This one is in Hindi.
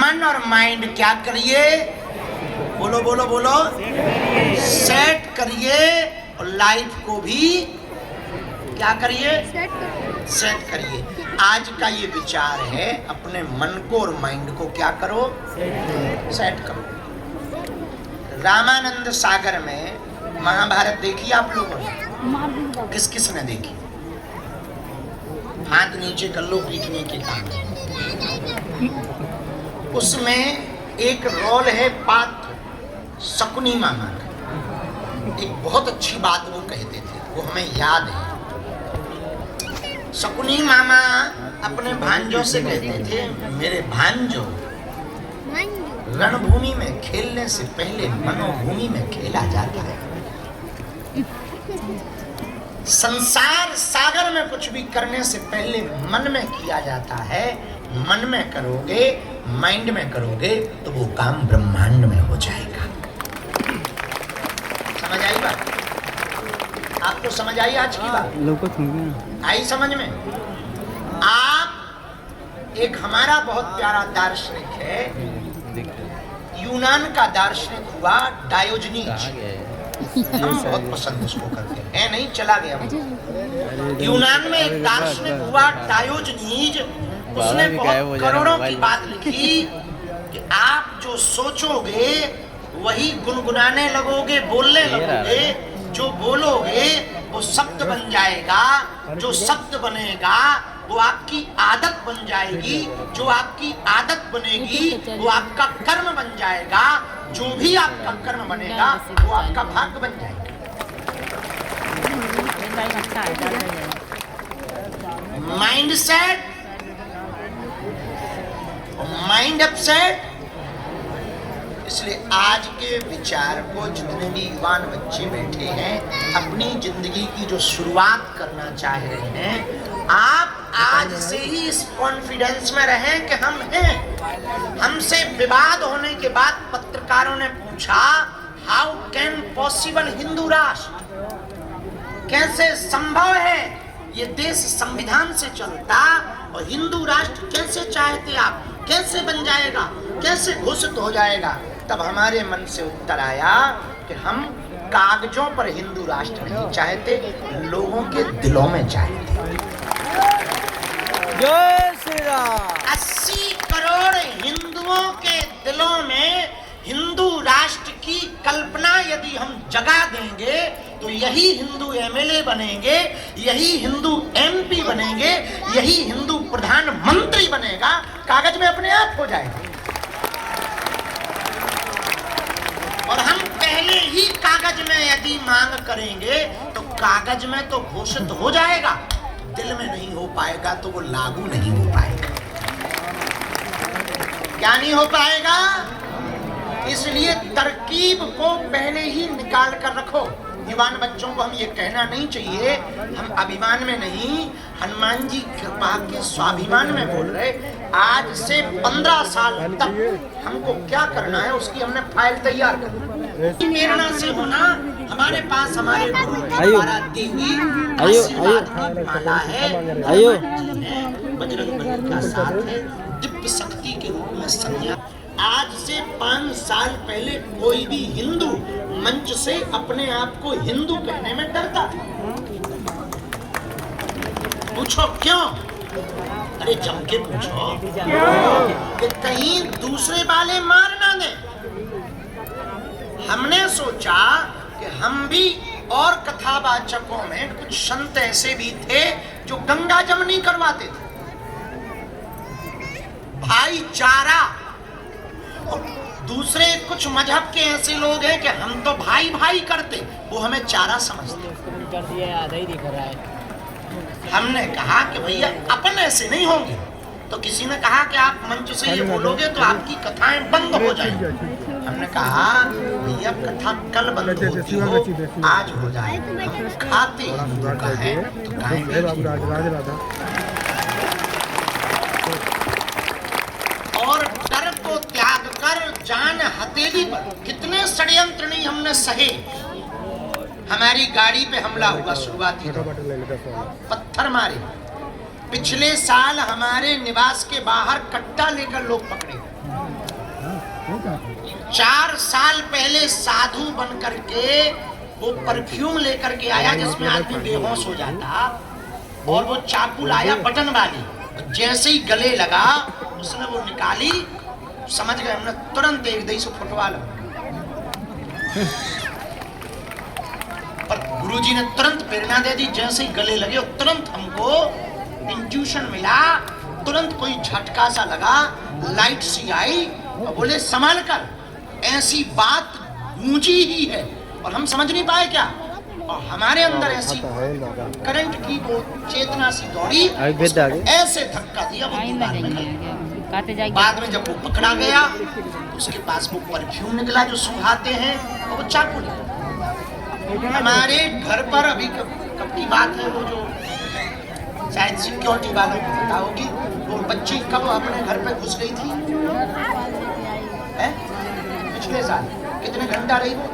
मन और माइंड क्या करिए, बोलो बोलो बोलो, सेट करिए। और लाइफ को भी क्या करिए, सेट करिए। आज का ये विचार है, अपने मन को और माइंड को क्या करो, सेट करो। रामानंद सागर में महाभारत देखी आप लोगों ने? किस किस ने देखी? हाथ नीचे कर लो, पीटने के काम। उसमें एक रोल है पात्र शकुनी मामा का। एक बहुत अच्छी बात वो कहते थे, वो हमें याद है। शकुनी मामा अपने भांजों से कहते थे, मेरे भांजो, रणभूमि में खेलने से पहले मनोभूमि में खेला जाता है। संसार सागर में कुछ भी करने से पहले मन में किया जाता है। मन में करोगे, माइंड में करोगे तो वो काम ब्रह्मांड में हो जाएगा। समझ आई बात? आपको समझ आई आज की बात? आई समझ में? आप एक हमारा बहुत प्यारा दार्शनिक है, यूनान का दार्शनिक हुआ डायोजनीज। हम बहुत पसंद उसको करते हैं, नहीं चला गया। यूनान में एक दार्शनिक हुआ डायोजनीज। उसने बहुत करोड़ों की बात लिखी कि आप जो सोचोगे वही गुनगुनाने लगोगे, बोलने लगोगे। जो बोलोगे वो शब्द बन जाएगा, जो शब्द बनेगा वो आपकी आदत बन जाएगी, जो आपकी आदत बनेगी वो आपका कर्म बन जाएगा, जो भी आपका कर्म बनेगा वो आपका भाग्य बन जाएगा। Mind set, mind upset. इसलिए आज के विचार को जितने भी युवान बच्चे बैठे हैं, अपनी जिंदगी की जो शुरुआत करना चाह रहे हैं, आप आज से ही इस कॉन्फिडेंस में रहें कि हम हैं। हमसे विवाद होने के बाद पत्रकारों ने पूछा, हाउ कैन पॉसिबल हिंदू राष्ट्र, कैसे संभव है ये देश संविधान से चलता और हिंदू राष्ट्र कैसे चाहते आप, कैसे बन जाएगा, कैसे घोषित हो जाएगा? तब हमारे मन से उत्तर आया कि हम कागजों पर हिंदू राष्ट्र नहीं चाहते, लोगों के दिलों में चाहते। जय श्री राम। 80 करोड़ हिंदुओं के दिलों में हिंदू राष्ट्र की कल्पना यदि हम जगा देंगे तो यही हिंदू एमएलए बनेंगे, यही हिंदू एमपी बनेंगे, यही हिंदू प्रधानमंत्री बनेगा। कागज में अपने आप हो जाएगा। और हम पहले ही कागज में यदि मांग करेंगे तो कागज में तो घोषित हो जाएगा, दिल में नहीं हो पाएगा तो वो लागू नहीं हो पाएगा। क्या नहीं हो पाएगा? इसलिए तरकीब को पहले ही निकाल कर रखो। युवान बच्चों को हम ये कहना नहीं चाहिए, हम अभिमान में नहीं, हनुमान जी कृपा के स्वाभिमान में बोल रहे। आज से 15 साल तक हमको क्या करना है उसकी हमने फाइल तैयार कर, प्रेरणा से होना। हमारे पास हमारे गुरु की द्वारा दी हुई आशीर्वाद की माला है, बजरंग बली का साथ है, दिव्य शक्ति के रूप में संज्ञा। आज से 5 साल पहले कोई भी हिंदू मंच से अपने आप को हिंदू कहने में डरता था। पूछो क्यों? अरे जम के पूछो कि कहीं दूसरे वाले मार ना दे। हमने सोचा कि हम भी, और कथावाचकों में कुछ संत ऐसे भी थे जो गंगा जमनी करवाते थे। भाईचारा। और दूसरे कुछ मजहब के ऐसे लोग हैं कि हम तो भाई भाई करते, वो हमें चारा समझते। हमने कहा कि भैया अपन ऐसे नहीं होंगे। तो किसी ने कहा कि आप मंच से ये बोलोगे तो आपकी कथाएं बंद हो जाएंगी। हमने कहा भैया कथा कल बंद होती हो, आज हो जाए। हम खाते हिंदू का है तो और डर को त्याग कर जान हथेली पर कितने षड्यंत्र नहीं हमने सहे। हमारी गाड़ी पे हमला हुआ शुरुआती, पत्थर मारे। पिछले साल हमारे निवास के बाहर कट्टा लेकर लोग पकड़े। 4 साल पहले साधु बन करके वो परफ्यूम लेकर के आया जिसमें आदमी बेहोश हो जाता, और वो चाकू लाया बटन वाली, जैसे ही गले लगा उसने वो निकाली, समझ गए हमने तुरंत एक दही से फुटवा लो। पर गुरुजी ने तुरंत प्रेरणा दे दी, जैसे ही गले लगे तुरंत हमको इंट्यूशन मिला, तुरंत कोई झटका सा लगा, लाइट सी आई और बोले संभाल कर, ऐसी बात गूंजी ही है और हम समझ नहीं पाए क्या, और हमारे अंदर ऐसी करंट की वो चेतना सी दौड़ी, ऐसे धक्का दिया वो दीवार में गया। बाद में जब वो पकड़ा गया तो उसके पास वो परफ्यूम निकला जो सुंघाते हैं, और वो चाकू निकला। हमारे घर पर अभी कब की बात है, वो जो शायद सिक्योरिटी वालों को पता होगी, वो बच्ची कब अपने घर पे घुस गई थी, पिछले साल, कितने घंटा रही वो?